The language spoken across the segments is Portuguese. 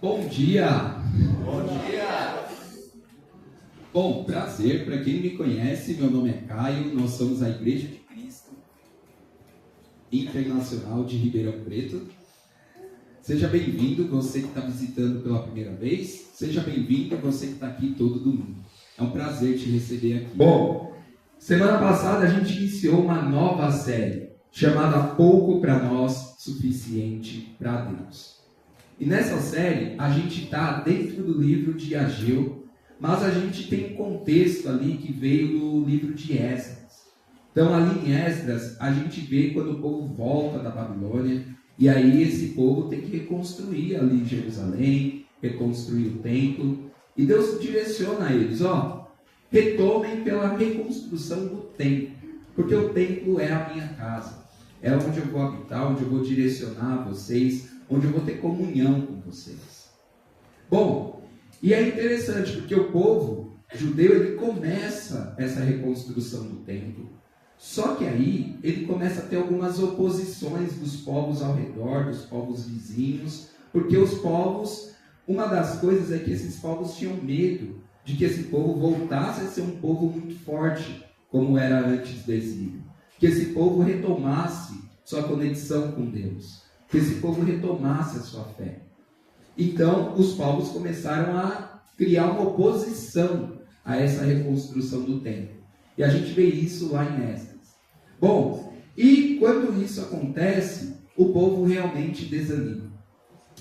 Bom dia! Bom dia! Bom, prazer, para quem não me conhece, meu nome é Caio, nós somos a Igreja de Cristo Internacional de Ribeirão Preto. Seja bem-vindo, você que está visitando pela primeira vez, seja bem-vindo, você que está aqui todo domingo. É um prazer te receber aqui. Bom, semana passada a gente iniciou uma nova série, chamada Pouco para Nós, Suficiente para Deus. E nessa série, a gente está dentro do livro de Ageu, mas a gente tem um contexto ali que veio do livro de Esdras. Então, ali em Esdras, a gente vê quando o povo volta da Babilônia, e aí esse povo tem que reconstruir ali Jerusalém, reconstruir o templo, e Deus direciona eles, retomem pela reconstrução do templo, porque o templo é a minha casa, é onde eu vou habitar, onde eu vou direcionar vocês, onde eu vou ter comunhão com vocês. Bom, e é interessante, porque o povo judeu, ele começa essa reconstrução do templo, só que aí ele começa a ter algumas oposições dos povos ao redor, dos povos vizinhos, porque os povos, uma das coisas é que esses povos tinham medo de que esse povo voltasse a ser um povo muito forte, como era antes do exílio. Que esse povo retomasse sua conexão com Deus. Que esse povo retomasse a sua fé. Então, os povos começaram a criar uma oposição a essa reconstrução do templo. E a gente vê isso lá em Esdras. Bom, e quando isso acontece, o povo realmente desanima.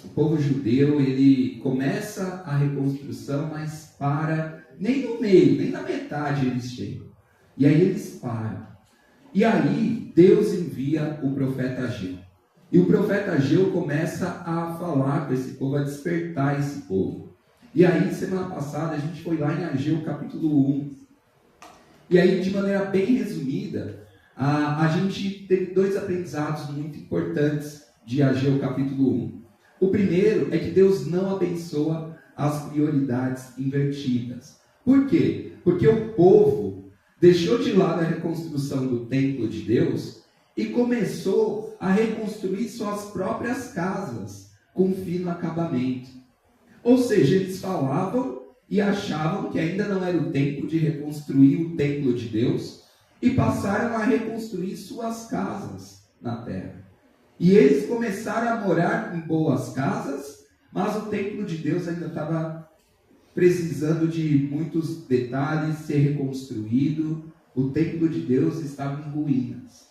O povo judeu, ele começa a reconstrução, mas para, nem no meio, nem na metade eles chegam. E aí eles param. E aí Deus envia o profeta Ageu. E o profeta Ageu começa a falar com esse povo, a despertar esse povo. E aí, semana passada, a gente foi lá em Ageu capítulo 1. E aí, de maneira bem resumida, a gente teve dois aprendizados muito importantes de Ageu capítulo 1. O primeiro é que Deus não abençoa as prioridades invertidas. Por quê? Porque o povo deixou de lado a reconstrução do templo de Deus e começou a reconstruir suas próprias casas com fino acabamento. Ou seja, eles falavam e achavam que ainda não era o tempo de reconstruir o templo de Deus e passaram a reconstruir suas casas na terra. E eles começaram a morar em boas casas, mas o templo de Deus ainda estava precisando de muitos detalhes, ser reconstruído. O templo de Deus estava em ruínas.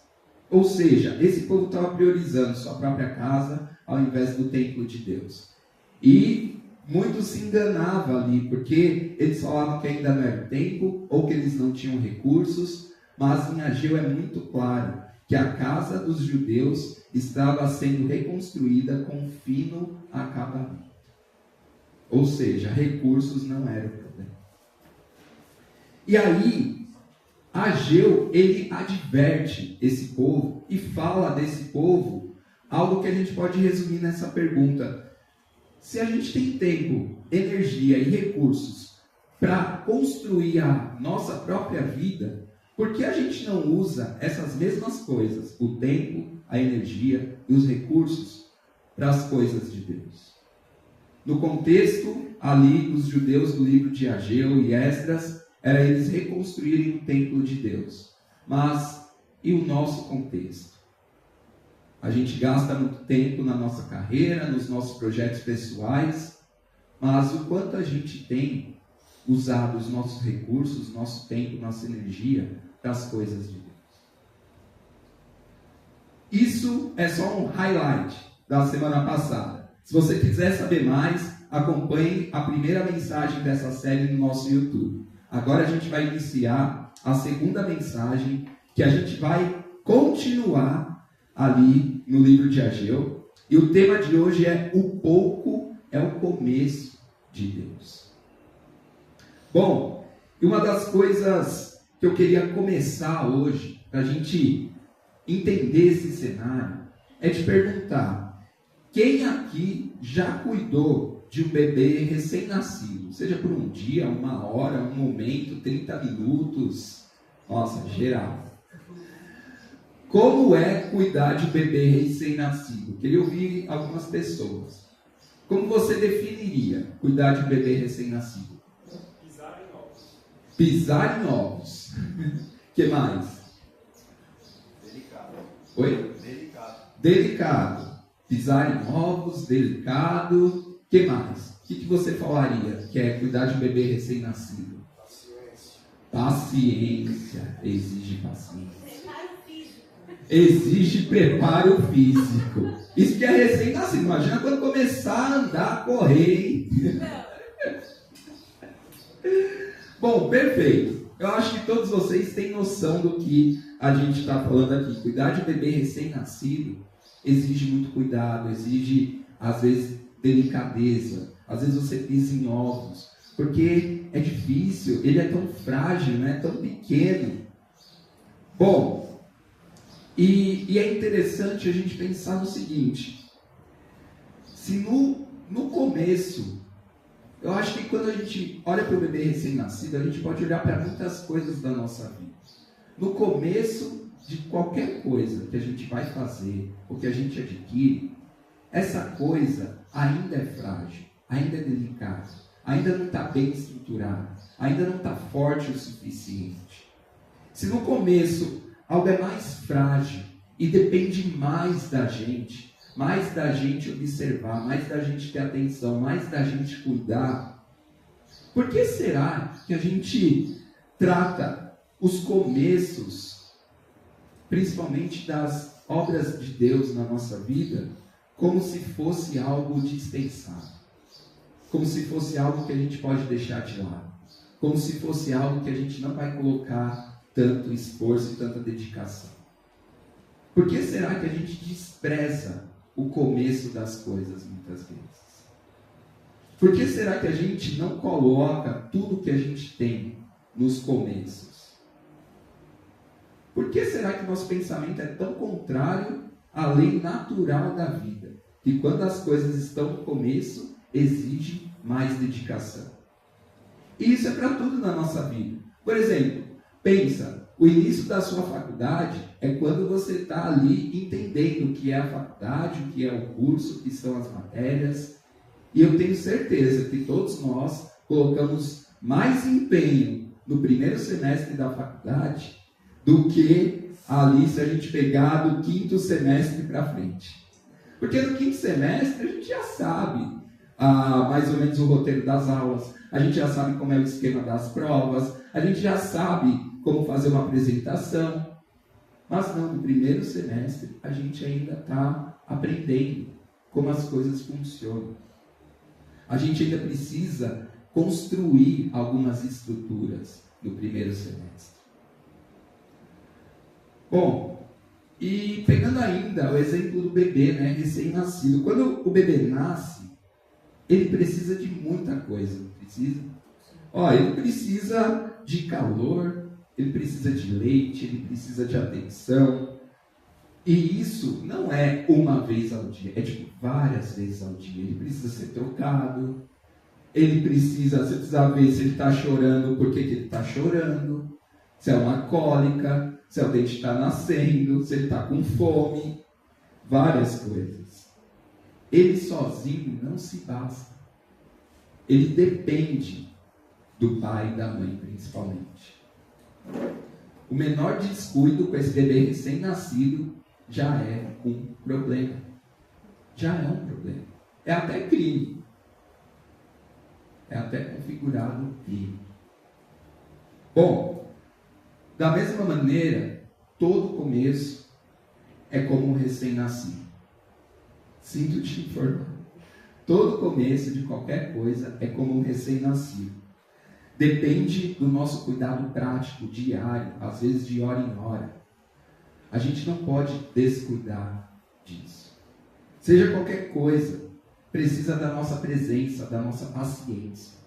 Ou seja, esse povo estava priorizando sua própria casa ao invés do templo de Deus. E muitos se enganavam ali, porque eles falavam que ainda não era o tempo, ou que eles não tinham recursos, mas em Ageu é muito claro que a casa dos judeus estava sendo reconstruída com fino acabamento. Ou seja, recursos não eram o problema. E aí, Ageu, ele adverte esse povo e fala desse povo algo que a gente pode resumir nessa pergunta. Se a gente tem tempo, energia e recursos para construir a nossa própria vida, por que a gente não usa essas mesmas coisas, o tempo, a energia e os recursos, para as coisas de Deus? No contexto ali dos judeus do livro de Ageu e Esdras, era eles reconstruírem o templo de Deus. Mas, e o nosso contexto? A gente gasta muito tempo na nossa carreira, nos nossos projetos pessoais, mas o quanto a gente tem usado os nossos recursos, nosso tempo, nossa energia para as coisas de Deus? Isso é só um highlight da semana passada. Se você quiser saber mais, acompanhe a primeira mensagem dessa série no nosso YouTube. Agora a gente vai iniciar a segunda mensagem, que a gente vai continuar ali no livro de Ageu. E o tema de hoje é: o pouco é o começo de Deus. Bom, e uma das coisas que eu queria começar hoje, para a gente entender esse cenário, é te perguntar: quem aqui já cuidou de um bebê recém-nascido? Seja por um dia, uma hora, um momento, 30 minutos. Nossa, geral. Como é cuidar de um bebê recém-nascido? Queria ouvir algumas pessoas. Como você definiria cuidar de um bebê recém-nascido? Pisar em ovos. Pisar em ovos. O que mais? Delicado. Oi? Delicado. Delicado. Pisar em ovos, delicado. O que mais? O que você falaria que é cuidar de um bebê recém-nascido? Paciência. Paciência. Exige paciência. Preparo físico. Exige preparo físico. Isso que é recém-nascido. Imagina quando começar a andar, a correr, hein? Bom, perfeito. Eu acho que todos vocês têm noção do que a gente está falando aqui. Cuidar de um bebê recém-nascido exige muito cuidado, exige, às vezes, delicadeza. Às vezes você pisa em ovos, porque é difícil, ele é tão frágil, né? Tão pequeno. Bom, e é interessante a gente pensar no seguinte: se no começo, eu acho que quando a gente olha para o bebê recém-nascido, a gente pode olhar para muitas coisas da nossa vida. No começo de qualquer coisa que a gente vai fazer, ou que a gente adquire, essa coisa ainda é frágil, ainda é delicada, ainda não está bem estruturada, ainda não está forte o suficiente. Se no começo algo é mais frágil e depende mais da gente observar, mais da gente ter atenção, mais da gente cuidar, por que será que a gente trata os começos, principalmente das obras de Deus na nossa vida, como se fosse algo dispensável? Como se fosse algo que a gente pode deixar de lado? Como se fosse algo que a gente não vai colocar tanto esforço e tanta dedicação? Por que será que a gente despreza o começo das coisas muitas vezes? Por que será que a gente não coloca tudo que a gente tem nos começos? Por que será que nosso pensamento é tão contrário à lei natural da vida? Que quando as coisas estão no começo, exige mais dedicação. E isso é para tudo na nossa vida. Por exemplo, pensa, o início da sua faculdade é quando você está ali entendendo o que é a faculdade, o que é o curso, o que são as matérias. E eu tenho certeza que todos nós colocamos mais empenho no primeiro semestre da faculdade do que ali se a gente pegar do quinto semestre para frente. Porque no quinto semestre a gente já sabe mais ou menos o roteiro das aulas, a gente já sabe como é o esquema das provas, a gente já sabe como fazer uma apresentação. Mas não, no primeiro semestre a gente ainda está aprendendo como as coisas funcionam. A gente ainda precisa construir algumas estruturas no primeiro semestre. Bom, e pegando ainda o exemplo do bebê, né, recém-nascido. Quando o bebê nasce, ele precisa de muita coisa, não precisa? Ele precisa de calor, ele precisa de leite, ele precisa de atenção. E isso não é uma vez ao dia, é várias vezes ao dia. Ele precisa ser trocado, você precisa ver se ele está chorando, por que ele está chorando, se é uma cólica, se o dente está nascendo, se ele está com fome, várias coisas. Ele sozinho não se basta. Ele depende do pai e da mãe, principalmente. O menor descuido com esse bebê recém-nascido já é um problema. Já é um problema. É até crime. É até configurado crime. Bom, da mesma maneira, todo começo é como um recém-nascido. Sinto te informar. Todo começo de qualquer coisa é como um recém-nascido. Depende do nosso cuidado prático, diário, às vezes de hora em hora. A gente não pode descuidar disso. Seja qualquer coisa, precisa da nossa presença, da nossa paciência.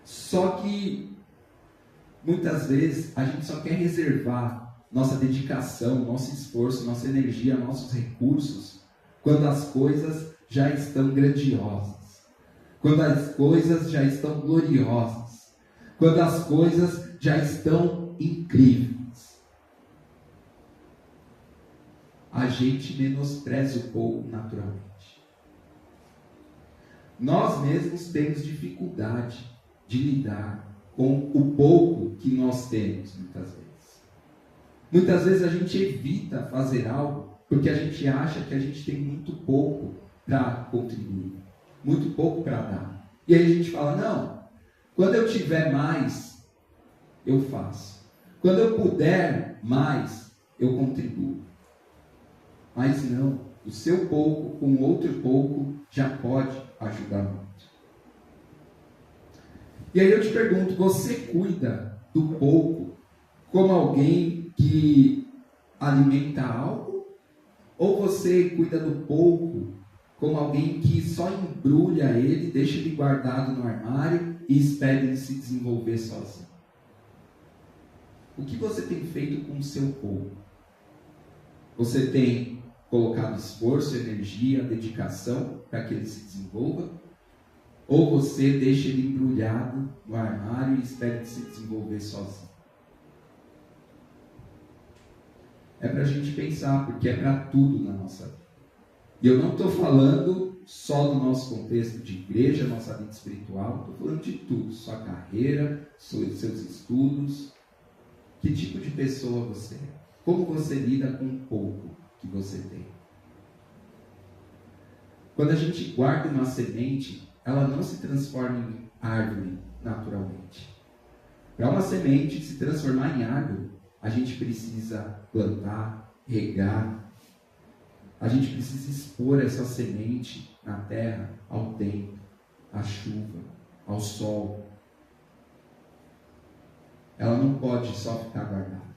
Só que, muitas vezes, a gente só quer reservar nossa dedicação, nosso esforço, nossa energia, nossos recursos, quando as coisas já estão grandiosas, quando as coisas já estão gloriosas, quando as coisas já estão incríveis. A gente menospreza o pouco naturalmente. nós mesmos temos dificuldade de lidar com o pouco que nós temos, muitas vezes. Muitas vezes a gente evita fazer algo porque a gente acha que a gente tem muito pouco para contribuir, muito pouco para dar. E aí a gente fala, não, quando eu tiver mais, eu faço. Quando eu puder mais, eu contribuo. Mas não, o seu pouco com outro pouco já pode ajudar muito. E aí eu te pergunto, você cuida do pouco como alguém que alimenta algo? Ou você cuida do pouco como alguém que só embrulha ele, deixa ele guardado no armário e espera ele se desenvolver sozinho? O que você tem feito com o seu pouco? Você tem colocado esforço, energia, dedicação para que ele se desenvolva? Ou você deixa ele embrulhado no armário e espera ele se desenvolver sozinho? É para a gente pensar, porque é para tudo na nossa vida. E eu não estou falando só do nosso contexto de igreja, nossa vida espiritual, estou falando de tudo, sua carreira, seus estudos. Que tipo de pessoa você é? Como você lida com o pouco que você tem? Quando a gente guarda uma semente, ela não se transforma em árvore naturalmente. Para uma semente se transformar em árvore, a gente precisa plantar, regar. A gente precisa expor essa semente na terra ao tempo, à chuva, ao sol. Ela não pode só ficar guardada.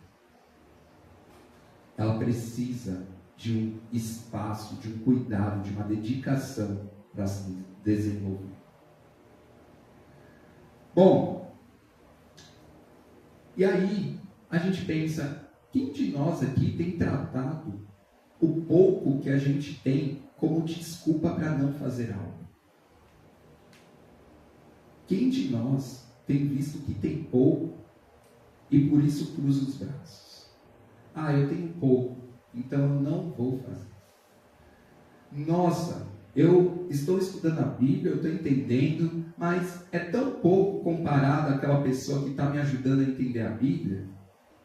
Ela precisa de um espaço, de um cuidado, de uma dedicação para se desenvolver. Bom, e aí a gente pensa, quem de nós aqui tem tratado o pouco que a gente tem como desculpa para não fazer algo? Quem de nós tem visto que tem pouco e por isso cruza os braços? Ah, eu tenho pouco, então eu não vou fazer. Nossa, eu estou estudando a Bíblia, eu estou entendendo, mas é tão pouco comparado àquela pessoa que está me ajudando a entender a Bíblia,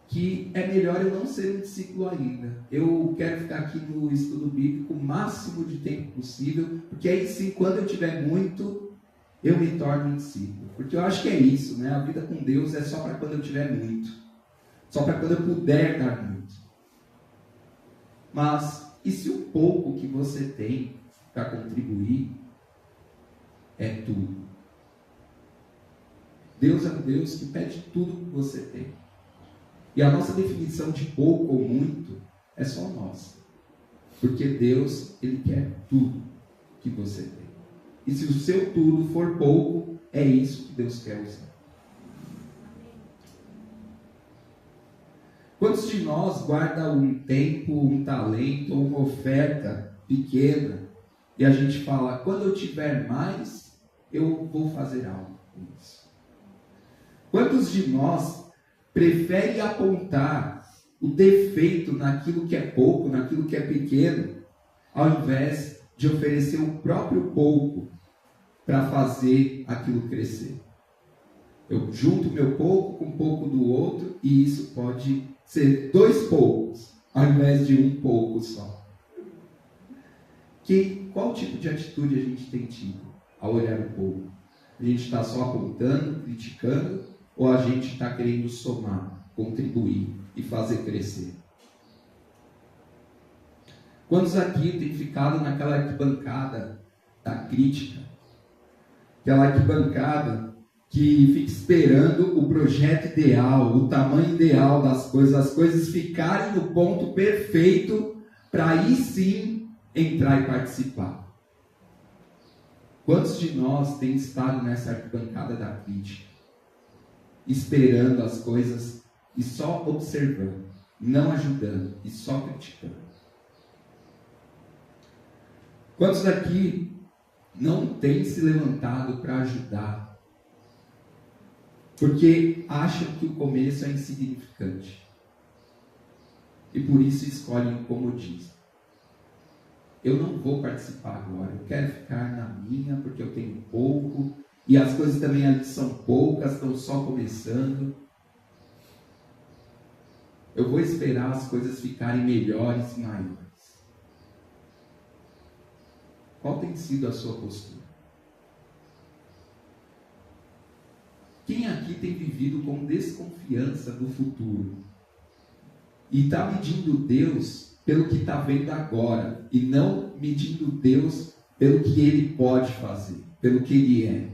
que é melhor eu não ser um discípulo ainda. Eu quero ficar aqui no estudo bíblico o máximo de tempo possível, porque aí sim, quando eu tiver muito, eu me torno um discípulo. Porque eu acho que é isso, né? A vida com Deus é só para quando eu tiver muito. Só para quando eu puder dar muito. Mas, e se o pouco que você tem para contribuir é tudo? Deus é um Deus que pede tudo que você tem. E a nossa definição de pouco ou muito é só nossa. Porque Deus, Ele quer tudo que você tem. E se o seu tudo for pouco, é isso que Deus quer usar. Quantos de nós guardam um tempo, um talento ou uma oferta pequena e a gente fala, quando eu tiver mais, eu vou fazer algo com isso? Quantos de nós preferem apontar o defeito naquilo que é pouco, naquilo que é pequeno, ao invés de oferecer o próprio pouco para fazer aquilo crescer? Eu junto meu pouco com um pouco do outro e isso pode ser 2 poucos, ao invés de um pouco só. Qual tipo de atitude a gente tem tido ao olhar o pouco? A gente está só apontando, criticando, ou a gente está querendo somar, contribuir e fazer crescer? Quantos aqui têm ficado naquela arquibancada da crítica? Aquela arquibancada que fica esperando o projeto ideal, o tamanho ideal das coisas, as coisas ficarem no ponto perfeito para aí sim entrar e participar. Quantos de nós têm estado nessa arquibancada da crítica, esperando as coisas e só observando, não ajudando e só criticando? Quantos daqui não têm se levantado para ajudar, porque acham que o começo é insignificante e por isso escolhem o comodismo? eu não vou participar agora, eu quero ficar na minha, porque eu tenho pouco, e as coisas também ali são poucas, estão só começando. Eu vou esperar as coisas ficarem melhores e maiores. Qual tem sido a sua postura? Quem aqui tem vivido com desconfiança do futuro? E está medindo Deus pelo que está vendo agora, e não medindo Deus pelo que Ele pode fazer, pelo que Ele é.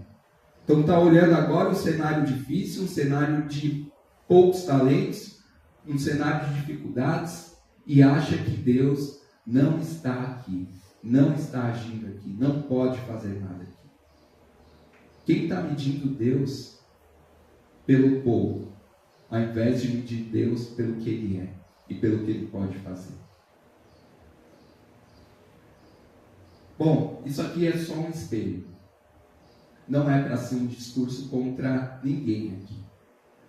Então está olhando agora um cenário difícil, um cenário de poucos talentos, um cenário de dificuldades, e acha que Deus não está aqui, não está agindo aqui, não pode fazer nada aqui. Quem está medindo Deus pelo pouco, ao invés de medir Deus pelo que Ele é e pelo que Ele pode fazer? Bom, isso aqui é só um espelho. Não é para ser um discurso contra ninguém aqui.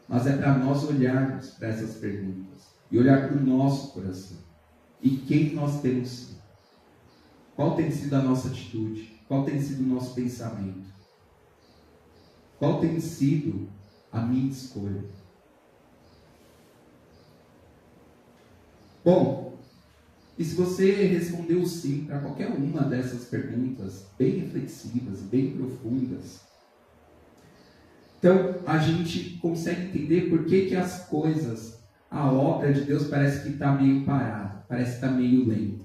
Mas é para nós olharmos para essas perguntas. E olhar para o nosso coração. E quem nós temos sido. Qual tem sido a nossa atitude? Qual tem sido o nosso pensamento? Qual tem sido a minha escolha? Bom, e se você respondeu sim para qualquer uma dessas perguntas, bem reflexivas, bem profundas, então a gente consegue entender por que as coisas, a obra de Deus parece que está meio parada, parece que está meio lenta.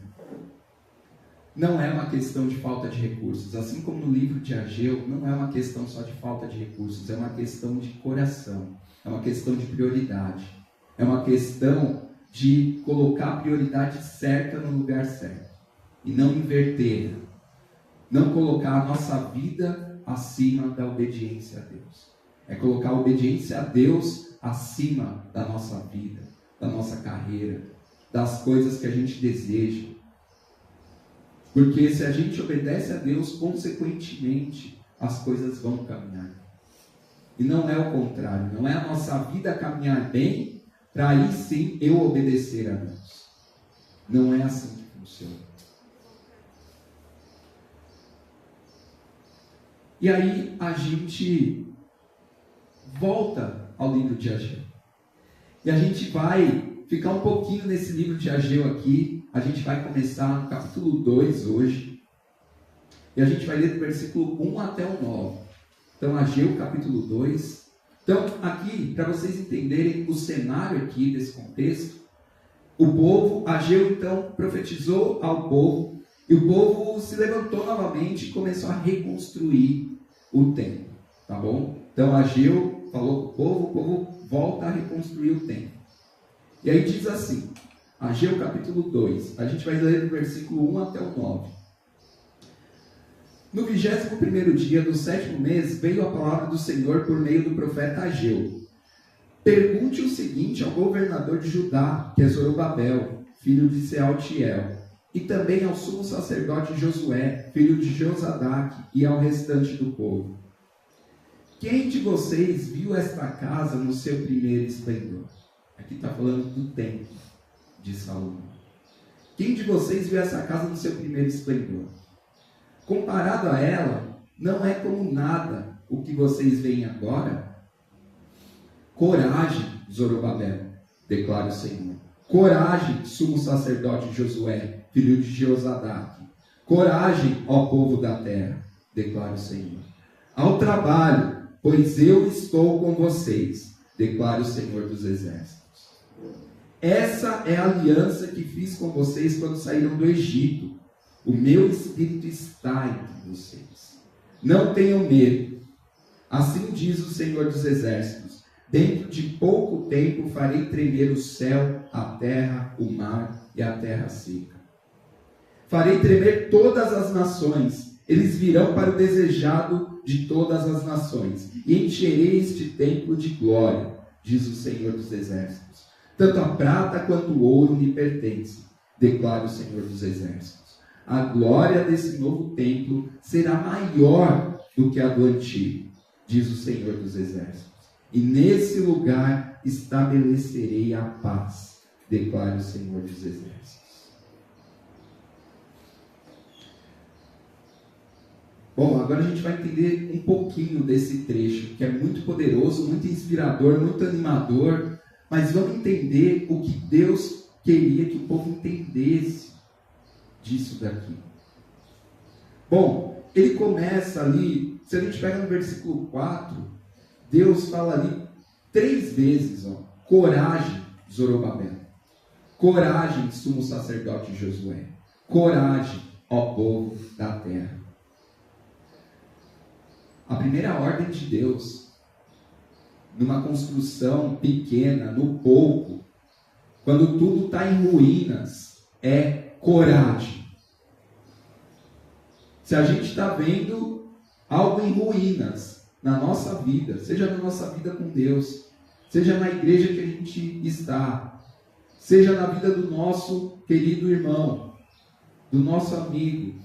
Não é uma questão de falta de recursos, assim como no livro de Ageu, não é uma questão só de falta de recursos, é uma questão de coração, é uma questão de prioridade, é uma questão de colocar a prioridade certa no lugar certo e não inverter, não colocar a nossa vida acima da obediência a Deus. É colocar a obediência a Deus acima da nossa vida, da nossa carreira, das coisas que a gente deseja. Porque se a gente obedece a Deus, consequentemente, as coisas vão caminhar. E não é o contrário, não é a nossa vida caminhar bem, para aí sim eu obedecer a Deus. Não é assim que funciona. E aí a gente volta ao livro de Ageu. E a gente vai ficar um pouquinho nesse livro de Ageu aqui. A gente vai começar no capítulo 2 hoje. E a gente vai ler do versículo 1 até o 9. Então, Ageu, capítulo 2. Então, aqui, para vocês entenderem o cenário aqui desse contexto, o povo, Ageu então profetizou ao povo, e o povo se levantou novamente e começou a reconstruir o templo, tá bom? Então, Ageu falou para o povo volta a reconstruir o templo. E aí diz assim, Ageu capítulo 2, a gente vai ler do versículo 1 até o 9. No 21º dia do 7º mês, veio a palavra do Senhor por meio do profeta Ageu. Pergunte o seguinte ao governador de Judá, que é Zorobabel, filho de Sealtiel, e também ao sumo sacerdote Josué, filho de Josadaque, e ao restante do povo. Quem de vocês viu esta casa no seu primeiro esplendor? Aqui está falando do templo de Salomão. Quem de vocês viu essa casa no seu primeiro esplendor? Comparado a ela, não é como nada o que vocês veem agora. Coragem, Zorobabel, declara o Senhor. Coragem, sumo sacerdote Josué, filho de Josadaque. Coragem, ó povo da terra, declara o Senhor. Ao trabalho, pois eu estou com vocês, declara o Senhor dos exércitos. Essa é a aliança que fiz com vocês quando saíram do Egito. O meu Espírito está entre vocês. Não tenham medo. Assim diz o Senhor dos Exércitos. Dentro de pouco tempo farei tremer o céu, a terra, o mar e a terra seca. Farei tremer todas as nações. Eles virão para o desejado de todas as nações. E encherei este templo de glória, diz o Senhor dos Exércitos. Tanto a prata quanto o ouro me pertencem, declara o Senhor dos Exércitos. A glória desse novo templo será maior do que a do antigo, diz o Senhor dos Exércitos. E nesse lugar estabelecerei a paz, declara o Senhor dos Exércitos. Bom, agora a gente vai entender um pouquinho desse trecho, que é muito poderoso, muito inspirador, muito animador, mas vamos entender o que Deus queria que o povo entendesse disso daqui. Bom, ele começa ali, se a gente pega no versículo 4, Deus fala ali 3 vezes, coragem, Zorobabel. Coragem, sumo sacerdote Josué. Coragem, ó povo da terra. A primeira ordem de Deus, numa construção pequena, no pouco, quando tudo está em ruínas, é coragem. Se a gente está vendo algo em ruínas na nossa vida, seja na nossa vida com Deus, seja na igreja que a gente está, seja na vida do nosso querido irmão, do nosso amigo,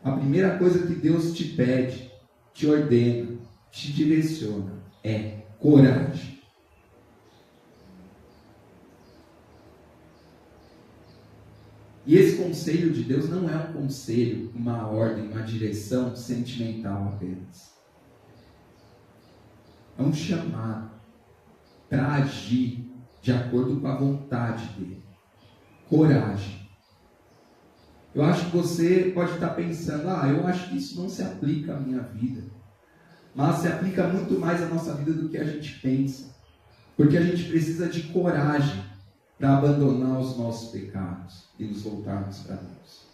a primeira coisa que Deus te pede, te ordena, te direciona, é coragem. E esse conselho de Deus não é um conselho, uma ordem, uma direção sentimental apenas. É um chamado para agir de acordo com a vontade dele. Coragem. Eu acho que você pode estar pensando, eu acho que isso não se aplica à minha vida. Mas se aplica muito mais à nossa vida do que a gente pensa. Porque a gente precisa de coragem para abandonar os nossos pecados e nos voltarmos para Deus.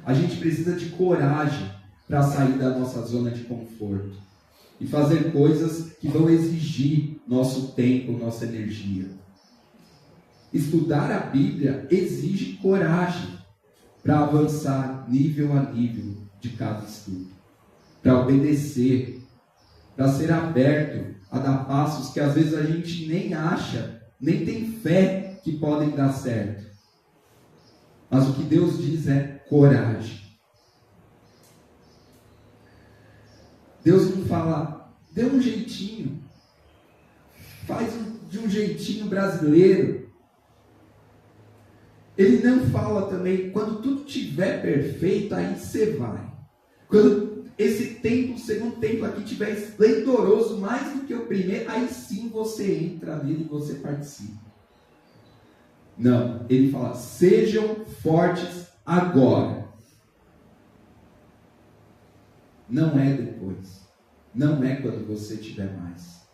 A gente precisa de coragem para sair da nossa zona de conforto e fazer coisas que vão exigir nosso tempo, nossa energia. Estudar a Bíblia exige coragem para avançar nível a nível de cada estudo, para obedecer, para ser aberto a dar passos que às vezes a gente nem acha, nem tem fé que podem dar certo. Mas o que Deus diz é coragem. Deus não fala, dê um jeitinho, faz de um jeitinho brasileiro. Ele não fala também, quando tudo estiver perfeito, aí você vai. Quando esse templo, o segundo templo aqui estiver esplendoroso, mais do que o primeiro, aí sim você entra nele e você participa. Não, ele fala, sejam fortes agora. Não é depois. Não é quando você tiver mais.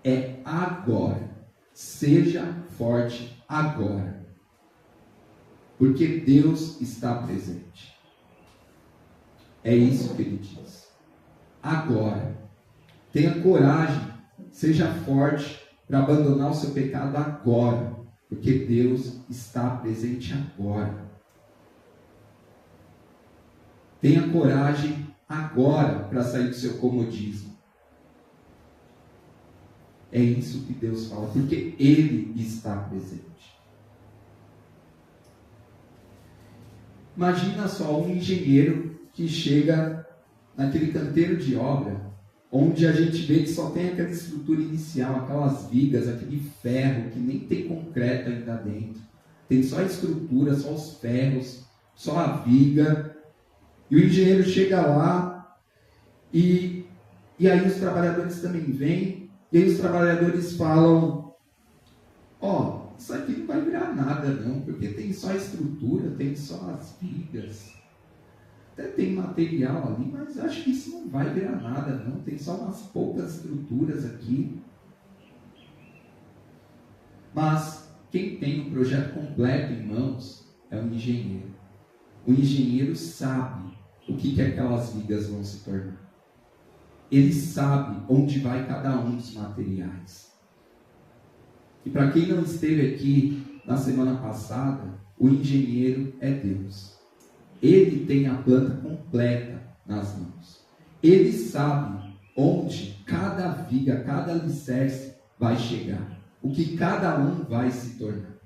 É agora. Seja forte agora. Porque Deus está presente. É isso que ele diz. Agora. Tenha coragem. Seja forte para abandonar o seu pecado agora. Porque Deus está presente agora. Tenha coragem agora para sair do seu comodismo. É isso que Deus fala. Porque Ele está presente. Imagina só um engenheiro que chega naquele canteiro de obra, onde a gente vê que só tem aquela estrutura inicial, aquelas vigas, aquele ferro que nem tem concreto ainda dentro. Tem só a estrutura, só os ferros, só a viga. E o engenheiro chega lá e aí os trabalhadores também vêm. E aí os trabalhadores falam, isso aqui não vai virar nada não, porque tem só a estrutura, tem só as vigas. Até tem material ali, mas acho que isso não vai virar nada não, tem só umas poucas estruturas aqui. Mas quem tem o projeto completo em mãos é o engenheiro. O engenheiro sabe o que aquelas vigas vão se tornar. Ele sabe onde vai cada um dos materiais. E para quem não esteve aqui na semana passada, o engenheiro é Deus. Ele tem a planta completa nas mãos. Ele sabe onde cada viga, cada alicerce vai chegar. O que cada um vai se tornar.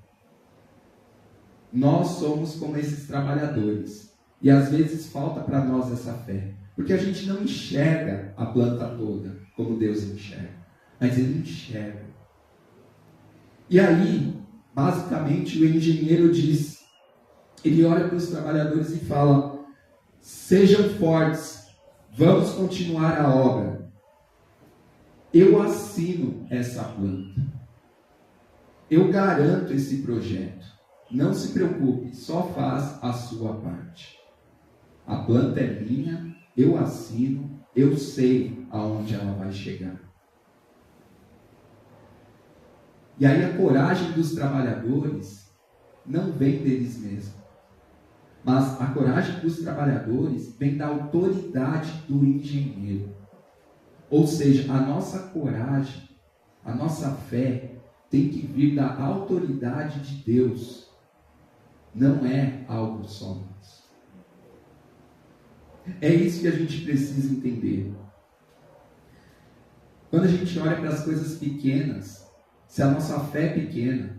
Nós somos como esses trabalhadores. E às vezes falta para nós essa fé. Porque a gente não enxerga a planta toda como Deus enxerga. Mas Ele enxerga. E aí, basicamente, o engenheiro diz, ele olha para os trabalhadores e fala, sejam fortes, Vamos continuar a obra. Eu assino essa planta. Eu garanto esse projeto. Não se preocupe, só faz a sua parte. A planta é minha, eu assino, eu sei aonde ela vai chegar. E aí a coragem dos trabalhadores não vem deles mesmos. Mas a coragem dos trabalhadores vem da autoridade do engenheiro. Ou seja, a nossa coragem, a nossa fé tem que vir da autoridade de Deus. Não é algo só nosso. É isso que a gente precisa entender. Quando a gente olha para as coisas pequenas, se a nossa fé é pequena,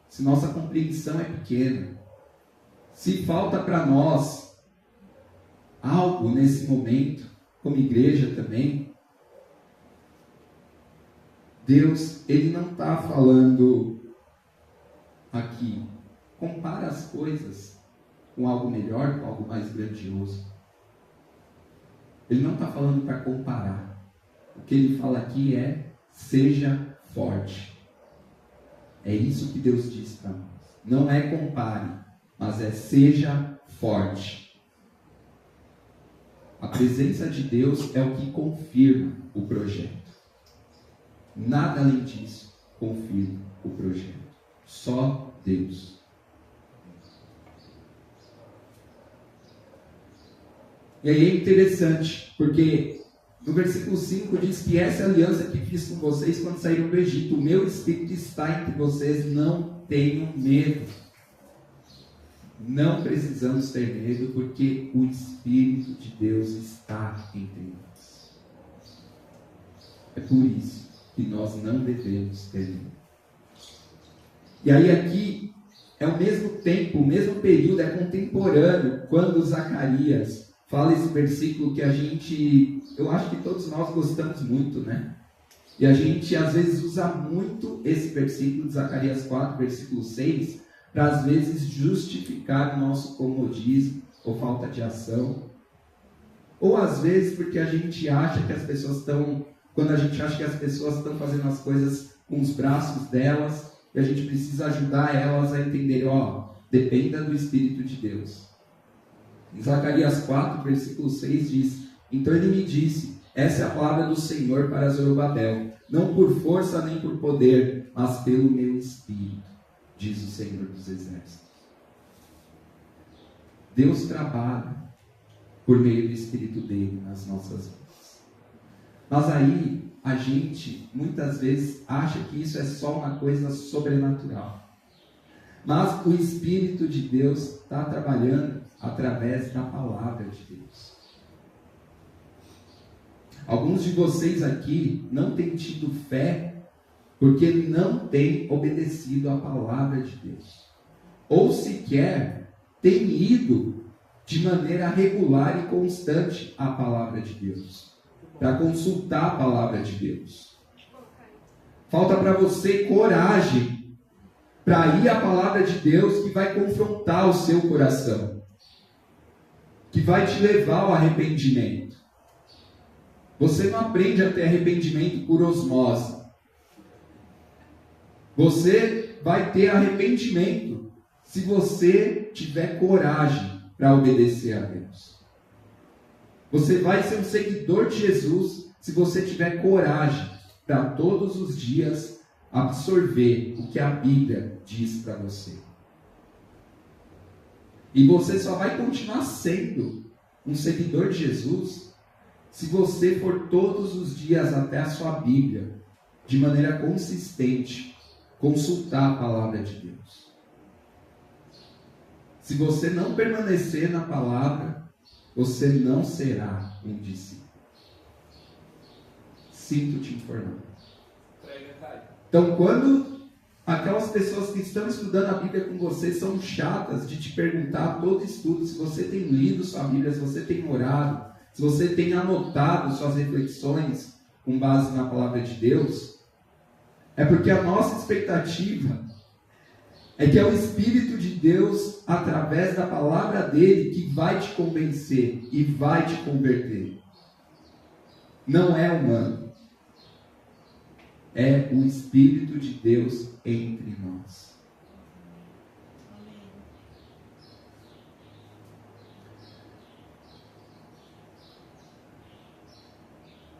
se nossa compreensão é pequena, se falta para nós algo nesse momento, como igreja também, Deus, Ele não está falando aqui, compara as coisas com algo melhor, com algo mais grandioso. Ele não está falando para comparar. O que Ele fala aqui é, seja forte. É isso que Deus diz para nós. Não é compare, mas é seja forte. A presença de Deus é o que confirma o projeto. Nada além disso confirma o projeto. Só Deus. E aí é interessante, porque no versículo 5 diz que essa é a aliança que fiz com vocês quando saíram do Egito. O meu Espírito está entre vocês, não tenham medo. Não precisamos ter medo, porque o Espírito de Deus está entre nós. É por isso que nós não devemos ter medo. E aí aqui é o mesmo tempo, o mesmo período, é contemporâneo, quando Zacarias fala esse versículo que eu acho que todos nós gostamos muito, né? E a gente às vezes usa muito esse versículo de Zacarias 4, versículo 6, para às vezes justificar o nosso comodismo ou falta de ação. Ou às vezes porque a gente acha que as pessoas estão, quando a gente acha que as pessoas estão fazendo as coisas com os braços delas, e a gente precisa ajudar elas a entender, dependa do Espírito de Deus. Em Zacarias 4, versículo 6 diz, então ele me disse, essa é a palavra do Senhor para Zorobabel, não por força nem por poder, mas pelo meu Espírito, diz o Senhor dos Exércitos. Deus trabalha por meio do Espírito dele nas nossas vidas. Mas aí, a gente muitas vezes acha que isso é só uma coisa sobrenatural. Mas o Espírito de Deus está trabalhando através da palavra de Deus. Alguns de vocês aqui não têm tido fé porque não têm obedecido à palavra de Deus. Ou sequer têm ido de maneira regular e constante à palavra de Deus, para consultar a palavra de Deus. Falta para você coragem para ir à palavra de Deus, que vai confrontar o seu coração, que vai te levar ao arrependimento. Você não aprende a ter arrependimento por osmose. Você vai ter arrependimento se você tiver coragem para obedecer a Deus. Você vai ser um seguidor de Jesus se você tiver coragem para todos os dias absorver o que a Bíblia diz para você. E você só vai continuar sendo um seguidor de Jesus se você for todos os dias até a sua Bíblia, de maneira consistente, consultar a palavra de Deus. Se você não permanecer na palavra, você não será um discípulo. Sinto te informar. Então, quando aquelas pessoas que estão estudando a Bíblia com você são chatas de te perguntar todo estudo, se você tem lido sua Bíblia, se você tem orado, se você tem anotado suas reflexões com base na palavra de Deus, é porque a nossa expectativa é que é o Espírito de Deus, através da palavra dele, que vai te convencer e vai te converter. não é humano. É o Espírito de Deus entre nós.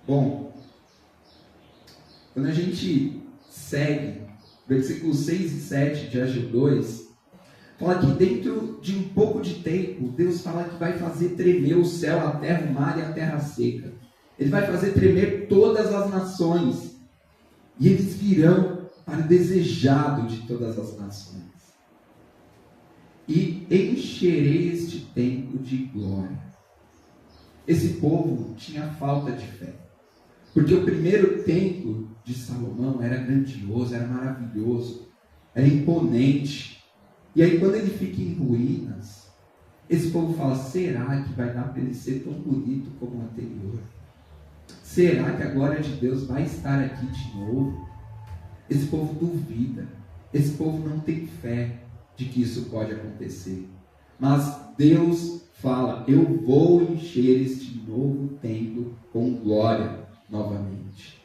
Bom, quando a gente segue, versículos 6 e 7 de Ageu 2, fala que dentro de um pouco de tempo, Deus fala que vai fazer tremer o céu, a terra, o mar e a terra seca. Ele vai fazer tremer todas as nações. E eles virão para o desejado de todas as nações. E encherei este templo de glória. Esse povo tinha falta de fé. Porque o primeiro templo de Salomão era grandioso, era maravilhoso, era imponente. E aí quando ele fica em ruínas, esse povo fala, será que vai dar para ele ser tão bonito como o anterior? Será que a glória de Deus vai estar aqui de novo? Esse povo duvida, esse povo não tem fé de que isso pode acontecer. Mas Deus fala, eu vou encher este novo templo com glória novamente.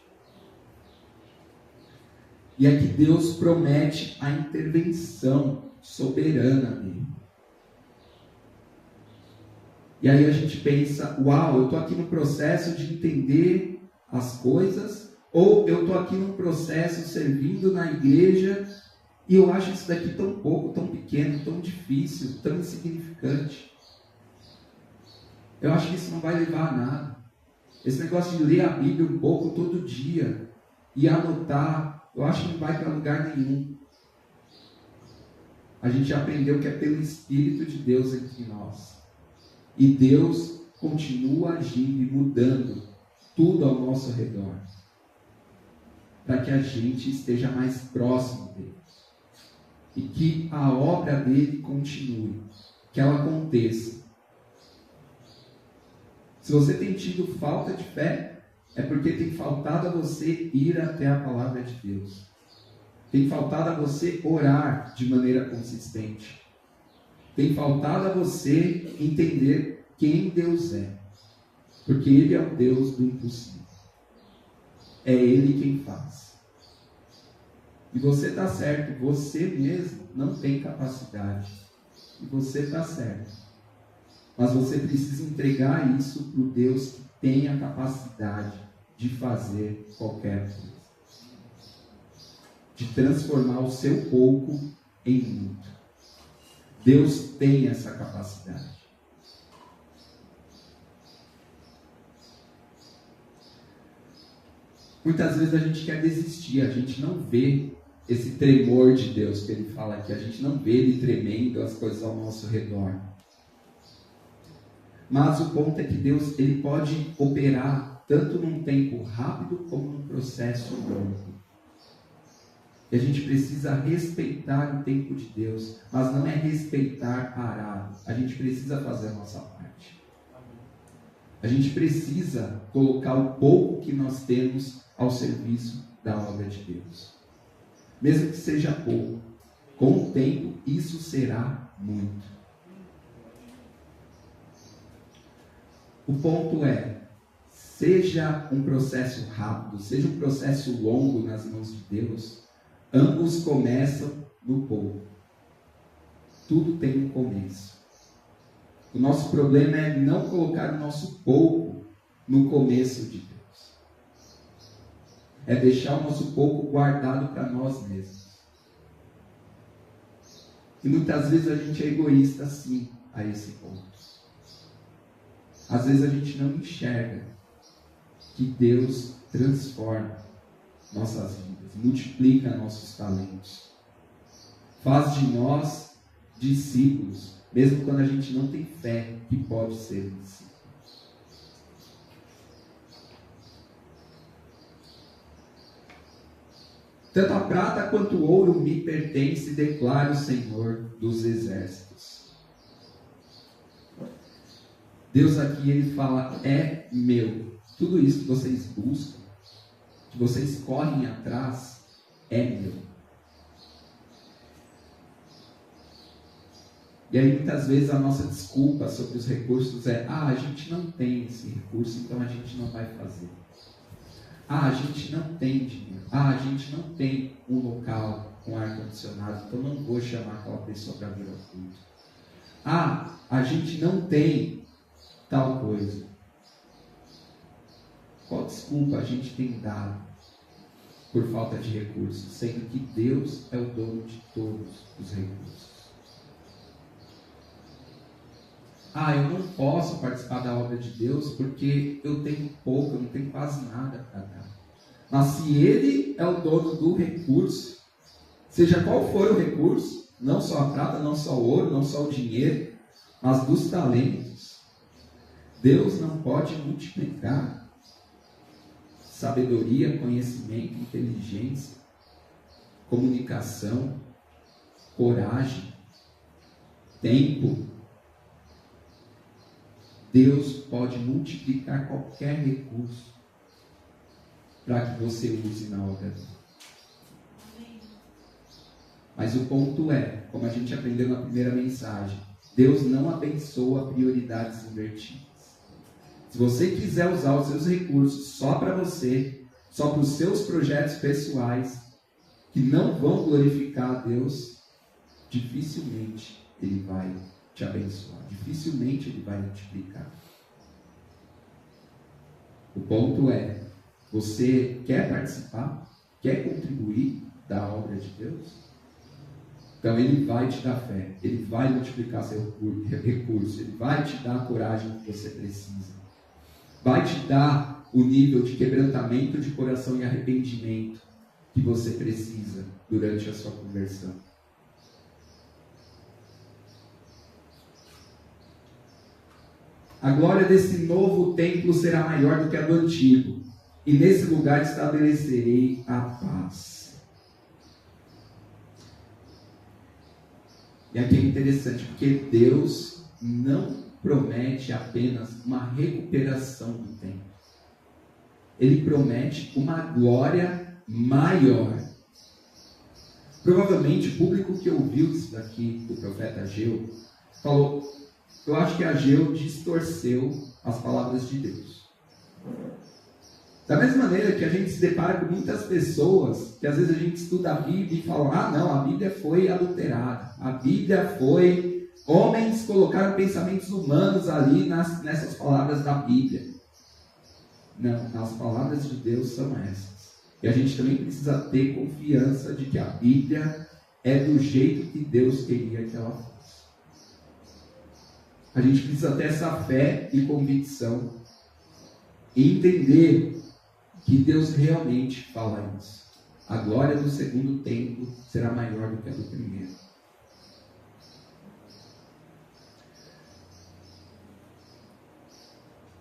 E aqui Deus promete a intervenção soberana dele. E aí a gente pensa, uau, eu estou aqui no processo de entender as coisas, ou eu estou aqui no processo servindo na igreja, e eu acho isso daqui tão pouco, tão pequeno, tão difícil, tão insignificante. Eu acho que isso não vai levar a nada. Esse negócio de ler a Bíblia um pouco todo dia, e anotar, eu acho que não vai para lugar nenhum. A gente aprendeu que é pelo Espírito de Deus entre nós. E Deus continua agindo e mudando tudo ao nosso redor, para que a gente esteja mais próximo dele. E que a obra dele continue, que ela aconteça. Se você tem tido falta de fé, é porque tem faltado a você ir até a palavra de Deus. Tem faltado a você orar de maneira consistente. Tem faltado a você entender quem Deus é. Porque Ele é o Deus do impossível. É Ele quem faz. E você está certo, você mesmo não tem capacidade. E você está certo. Mas você precisa entregar isso para o Deus que tem a capacidade de fazer qualquer coisa. De transformar o seu pouco em muito. Deus tem essa capacidade. Muitas vezes a gente quer desistir, a gente não vê esse tremor de Deus que ele fala aqui, a gente não vê ele tremendo as coisas ao nosso redor. Mas o ponto é que Deus ele pode operar tanto num tempo rápido como num processo longo. E a gente precisa respeitar o tempo de Deus, mas não é respeitar parado. A gente precisa fazer a nossa parte. A gente precisa colocar o pouco que nós temos ao serviço da obra de Deus. Mesmo que seja pouco, com o tempo isso será muito. O ponto é, seja um processo rápido, seja um processo longo nas mãos de Deus, ambos começam no pouco. Tudo tem um começo. O nosso problema é não colocar o nosso pouco no começo de Deus. É deixar o nosso pouco guardado para nós mesmos. E muitas vezes a gente é egoísta assim, a esse ponto. Às vezes a gente não enxerga que Deus transforma nossas vidas, multiplica nossos talentos, faz de nós discípulos, mesmo quando a gente não tem fé que pode ser discípulo. Tanto a prata quanto o ouro me pertence, declara o Senhor dos exércitos. Deus aqui, ele fala, é meu. Tudo isso que vocês buscam, que vocês correm atrás, é meu. E aí muitas vezes a nossa desculpa sobre os recursos é: a gente não tem esse recurso, então a gente não vai fazer. A gente não tem dinheiro. A gente não tem um local com ar-condicionado, então não vou chamar aquela pessoa para vir ao culto. A gente não tem tal coisa. Qual desculpa a gente tem dado por falta de recursos, sendo que Deus é o dono de todos os recursos? Eu não posso participar da obra de Deus porque eu tenho pouco, eu não tenho quase nada para dar. Mas se Ele é o dono do recurso, seja qual for o recurso, não só a prata, não só o ouro, não só o dinheiro, mas dos talentos, Deus não pode multiplicar sabedoria, conhecimento, inteligência, comunicação, coragem, tempo. Deus pode multiplicar qualquer recurso para que você use na obra dele. Mas o ponto é, como a gente aprendeu na primeira mensagem, Deus não abençoa prioridades invertidas. Se você quiser usar os seus recursos só para você, só para os seus projetos pessoais, que não vão glorificar a Deus, dificilmente Ele vai te abençoar. Dificilmente Ele vai multiplicar. O ponto é, você quer participar? Quer contribuir da obra de Deus? Então Ele vai te dar fé, Ele vai multiplicar seu recurso, Ele vai te dar a coragem que você precisa. Vai te dar o nível de quebrantamento de coração e arrependimento que você precisa durante a sua conversão. A glória desse novo templo será maior do que a do antigo, e nesse lugar estabelecerei a paz. E aqui é interessante, porque Deus não promete apenas uma recuperação do templo. Ele promete uma glória maior. Provavelmente o público que ouviu isso daqui do profeta Ageu falou: eu acho que Ageu distorceu as palavras de Deus. Da mesma maneira que a gente se depara com muitas pessoas que às vezes a gente estuda a Bíblia e fala: não, a Bíblia foi adulterada, a Bíblia foi... Homens colocaram pensamentos humanos ali nessas palavras da Bíblia. Não, as palavras de Deus são essas. E a gente também precisa ter confiança de que a Bíblia é do jeito que Deus queria que ela fosse. A gente precisa ter essa fé e convicção e entender que Deus realmente fala isso. A glória do segundo templo será maior do que a do primeiro.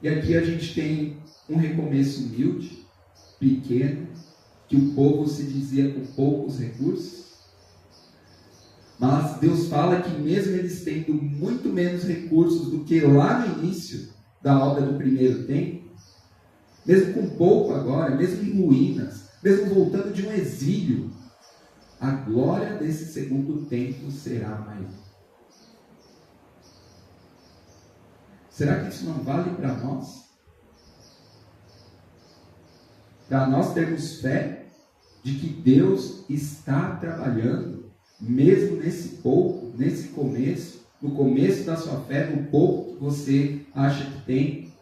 E aqui a gente tem um recomeço humilde, pequeno, que o povo se dizia com poucos recursos. Mas Deus fala que mesmo eles tendo muito menos recursos do que lá no início da obra do primeiro templo, mesmo com pouco agora, mesmo em ruínas, mesmo voltando de um exílio, a glória desse segundo templo será maior. Será que isso não vale para nós? Para nós termos fé de que Deus está trabalhando, mesmo nesse pouco, nesse começo, no começo da sua fé, no pouco que você acha que tem?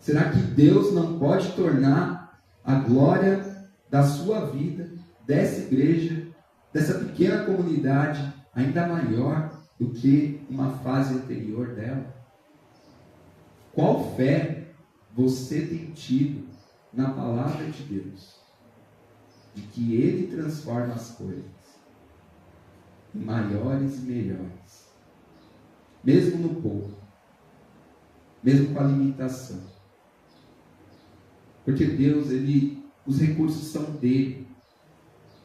Será que Deus não pode tornar a glória da sua vida, dessa igreja, dessa pequena comunidade, ainda maior do que uma fase anterior dela? Qual fé você tem tido na palavra de Deus, de que Ele transforma as coisas em maiores e melhores, mesmo no pouco, mesmo com a limitação? Porque Deus, os recursos são dele,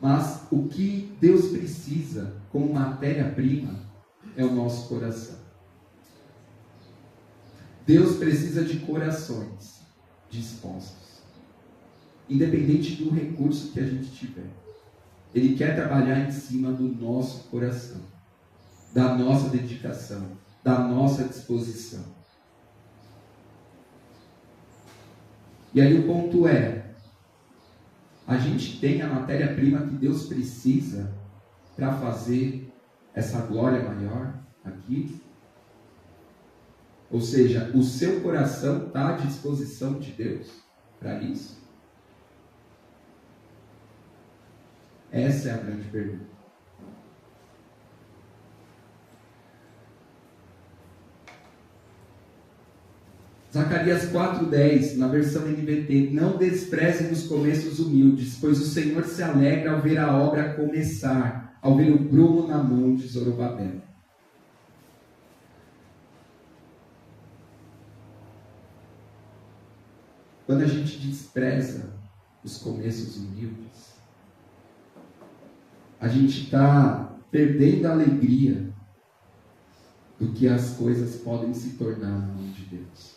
mas o que Deus precisa como matéria-prima é o nosso coração. Deus precisa de corações dispostos, independente do recurso que a gente tiver. Ele quer trabalhar em cima do nosso coração. da nossa dedicação, da nossa disposição. E aí o ponto é, a gente tem a matéria-prima que Deus precisa para fazer essa glória maior aqui? Ou seja, o seu coração está à disposição de Deus para isso? Essa é a grande pergunta. Zacarias 4:10, na versão NVT: não desprezem os começos humildes, pois o Senhor se alegra ao ver a obra começar, ao ver o prumo na mão de Zorobabel. Quando a gente despreza os começos humildes, a gente está perdendo a alegria do que as coisas podem se tornar na mão de Deus,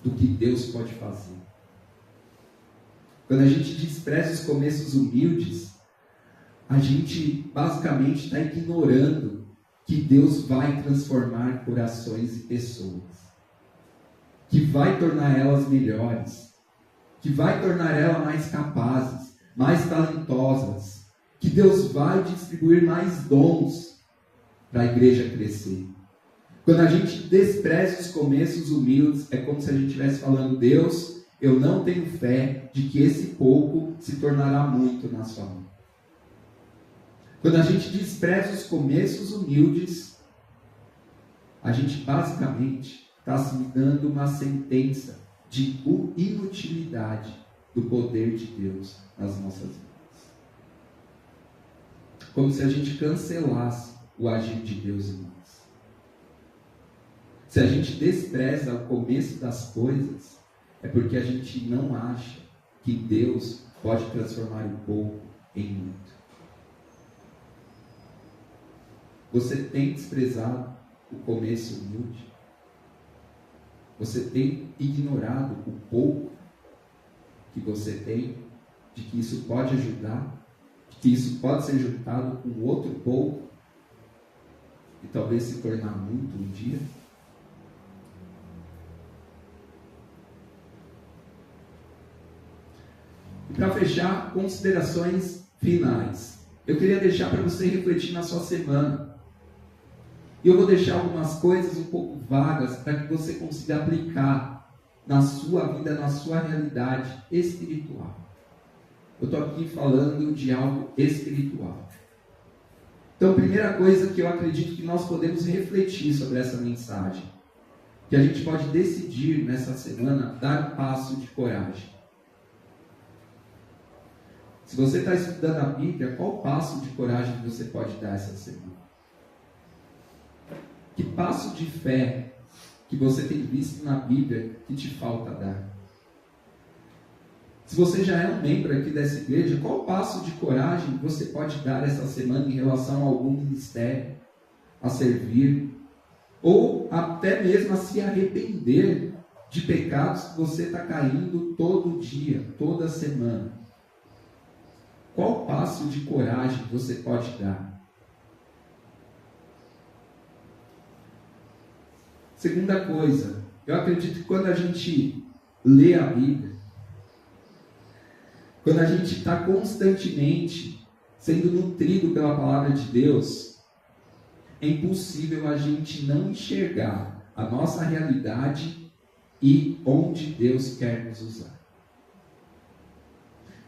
do que Deus pode fazer. Quando a gente despreza os começos humildes, a gente basicamente está ignorando que Deus vai transformar corações e pessoas, que vai tornar elas melhores, que vai tornar elas mais capazes, mais talentosas, que Deus vai distribuir mais dons para a igreja crescer. Quando a gente despreza os começos humildes, é como se a gente estivesse falando: Deus, eu não tenho fé de que esse pouco se tornará muito na sua mão. Quando a gente despreza os começos humildes, a gente basicamente está se dando uma sentença de inutilidade do poder de Deus nas nossas vidas. Como se a gente cancelasse o agir de Deus em nós. Se a gente despreza o começo das coisas, é porque a gente não acha que Deus pode transformar o pouco em muito. Você tem desprezado o começo humilde? Você tem ignorado o pouco que você tem, de que isso pode ajudar, de que isso pode ser juntado com outro pouco e talvez se tornar muito um dia? E para fechar, considerações finais. Eu queria deixar para você refletir na sua semana. E eu vou deixar algumas coisas um pouco vagas para que você consiga aplicar na sua vida, na sua realidade espiritual. Eu estou aqui falando de algo espiritual. Então, primeira coisa que eu acredito que nós podemos refletir sobre essa mensagem, que a gente pode decidir nessa semana dar um passo de coragem. Se você está estudando a Bíblia, qual passo de coragem que você pode dar essa semana? Que passo de fé que você tem visto na Bíblia que te falta dar? Se você já é um membro aqui dessa igreja, qual passo de coragem você pode dar essa semana em relação a algum ministério, a servir, ou até mesmo a se arrepender de pecados que você está caindo todo dia, toda semana? Qual passo de coragem você pode dar? Segunda coisa, eu acredito que quando a gente lê a Bíblia, quando a gente está constantemente sendo nutrido pela palavra de Deus, é impossível a gente não enxergar a nossa realidade e onde Deus quer nos usar.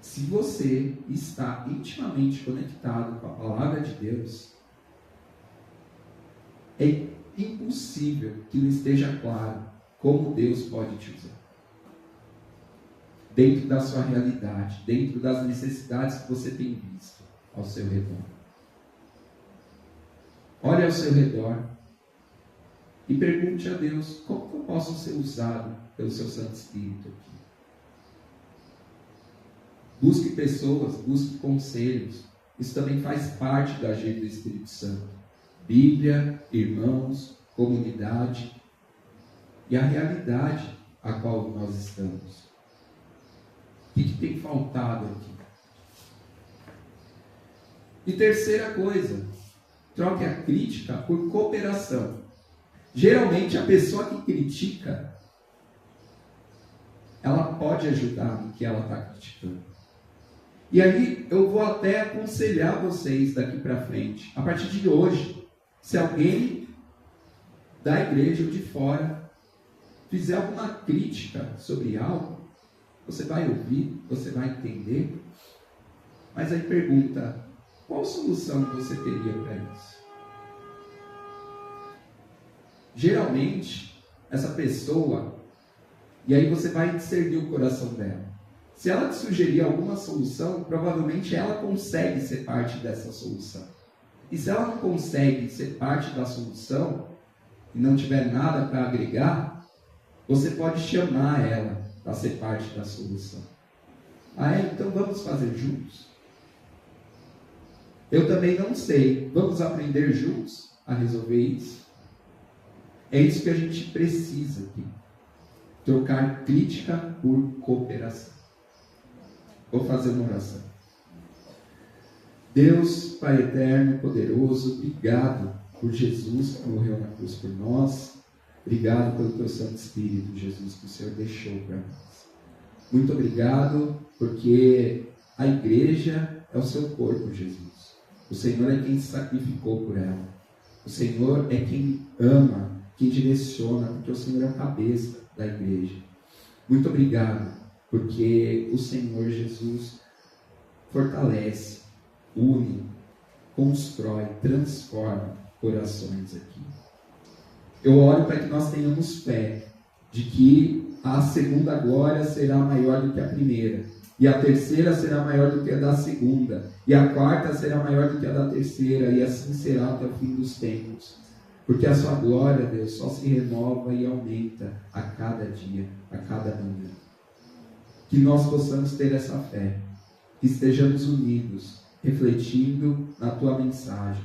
Se você está intimamente conectado com a palavra de Deus, é impossível que não esteja claro como Deus pode te usar. Dentro da sua realidade, dentro das necessidades que você tem visto ao seu redor. Olhe ao seu redor e pergunte a Deus: como que eu posso ser usado pelo seu Santo Espírito aqui? Busque pessoas, busque conselhos. Isso também faz parte do agir do Espírito Santo. Bíblia, irmãos, comunidade e a realidade a qual nós estamos. O que tem faltado aqui? E terceira coisa, Troque a crítica por cooperação. Geralmente, a pessoa que critica, ela pode ajudar no que ela está criticando. E aí, eu vou até aconselhar vocês daqui para frente. A partir de hoje, se alguém da igreja ou de fora fizer alguma crítica sobre algo, você vai ouvir, você vai entender. Mas aí pergunta, qual solução você teria para isso? Geralmente, essa pessoa, e aí você vai discernir o coração dela. Se ela te sugerir alguma solução, provavelmente ela consegue ser parte dessa solução. E se ela não consegue ser parte da solução, e não tiver nada para agregar, você pode chamar ela para ser parte da solução. Ah, é? Então vamos fazer juntos? Eu também não sei. Vamos aprender juntos a resolver isso? É isso que a gente precisa aqui. Trocar crítica por cooperação. Vou fazer uma oração. Deus, Pai eterno, poderoso, obrigado por Jesus que morreu na cruz por nós. Obrigado pelo Teu Santo Espírito, Jesus, que o Senhor deixou para nós. Muito obrigado, porque a igreja é o Seu corpo, Jesus. O Senhor é quem se sacrificou por ela. O Senhor é quem ama, quem direciona, porque o Senhor é a cabeça da igreja. Muito obrigado, porque o Senhor Jesus fortalece, une, constrói, transforma corações aqui. Eu oro para que nós tenhamos fé de que a segunda glória será maior do que a primeira, e a terceira será maior do que a da segunda, e a quarta será maior do que a da terceira, e assim será até o fim dos tempos. Porque a sua glória, Deus, só se renova e aumenta a cada dia, a cada manhã. Que nós possamos ter essa fé, que estejamos unidos, refletindo na Tua mensagem,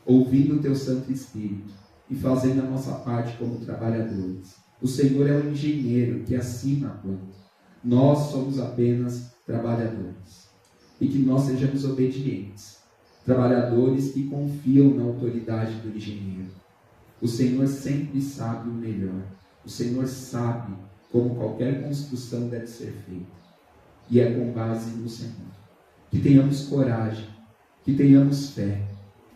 ouvindo o Teu Santo Espírito e fazendo a nossa parte como trabalhadores. O Senhor é o engenheiro que assina a planta. Nós somos apenas trabalhadores. E que nós sejamos obedientes, trabalhadores que confiam na autoridade do engenheiro. O Senhor sempre sabe o melhor. O Senhor sabe como qualquer construção deve ser feita. E é com base no Senhor. Que tenhamos coragem, que tenhamos fé,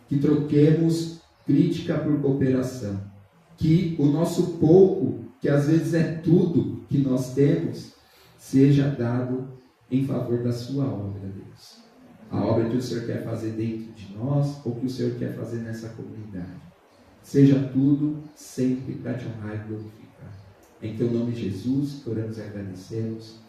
que troquemos crítica por cooperação. Que o nosso pouco, que às vezes é tudo que nós temos, seja dado em favor da sua obra, Deus. A obra que o Senhor quer fazer dentro de nós, ou que o Senhor quer fazer nessa comunidade. Seja tudo sempre para te honrar e glorificar. Em teu nome, Jesus, que oramos e agradecemos.